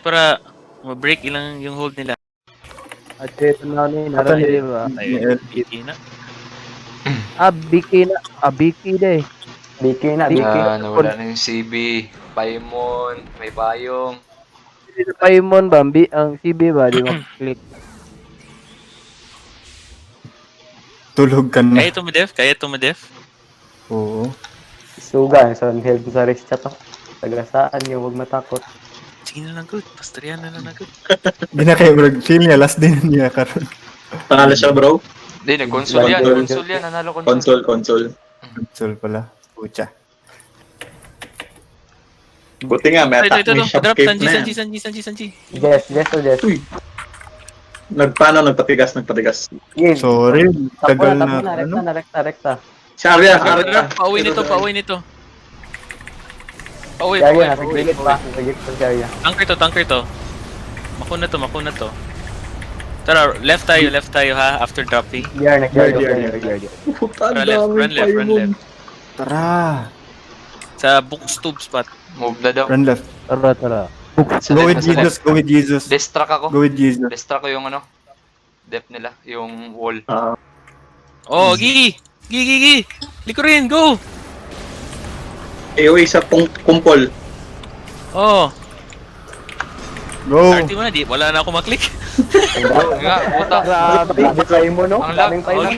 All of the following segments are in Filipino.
Para ma-break ilang yung hold nila. At ito na ni Ata ni diba? Ayun, BK na. Biki na. Biki na eh. Biki na, Biki. Biki. Nawala na yung CB. Paimon, may payong. Hindi na Paimon ba? Ang CB ba? Di mag-click. Tulog ka na. Kaya ito mo-def? Kaya ito mo-def? Oo. Suga, so help sa rest chat to. Tagasaan yung huwag matakot. Sige na lang good. Pastoryan na lang good. Di na kayo mag-feel niya. Last din niya karon. Pangalan siya, bro? Hindi, nag-console yan. Console. Console yan. Nanalo console. Console. Console pala. Pucha. Buti nga, may attack Ito. may shop Drop. cape na yan. Sanji. Jess. Uy. Nagpatigas. Game. Sorry. Tagal Tapo na. Ano? rekta. Si Arya. Pauwi nito. Pauwi. Kaya nasa gilid pa. Nasa gilid pa siya. Tanker to. Makuna to. Tara, left tayo ha, after dropping. Gear. Puta, Tara, left, run left. Tara. Sa bookstube spot. Move na daw. Run left. Tara. Go with Jesus. Destrack ako. Go with Jesus. Destrack ko yung depth nila. Yung wall. Oh, Gigi! Likurin, go! AOA sa kumpol. Oh, Go. RT mo na, wala na ako maklik. Nga, puta. Grabe tayo mo, no? Ang lag. Daming tayo. Oh,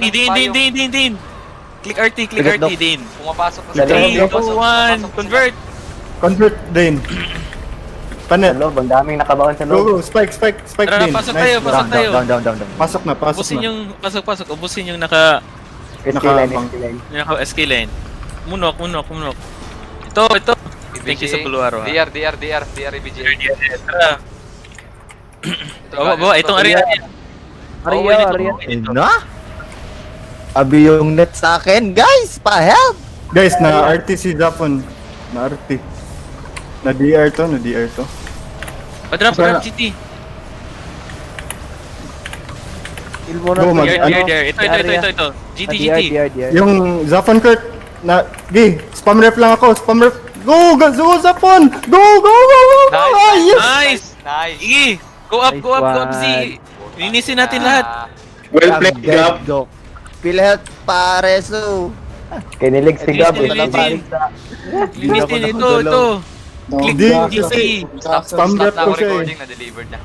Din. Click RT, Din. Pumapasok Sa na 3, loob. 2, 1, convert! Convert din. Sa Panet. loob, ang daming nakabaon sa Go. loob. Spike Tara, din. pasok tayo. Pasok na. Ubusin yung, pasok. Ubusin yung naka SK line. Munok. Ito. Thank you sa Buluaro ha. DR, EBJ. Tara. Baba, itong area. Arya. Na? Abi yung net sa akin, guys! Pa-help! Guys, na RT si Zafon. Na RT. Na DR to. Drop GT. Kill mo na. Go, There. Ito. GT. Yung Zafon Kurt. Spam ref lang ako. Go, Zafon! Go! Nice! Nice! Igi! Go up, Z! Linisin natin lahat. Well played, Gab. Go. PhilHealth Pareso. Kinilig si Gab. Linisin. Linisin ito. Hindi. Click GC. Stop Spam na ref ako ko siya eh. recording na delivered na.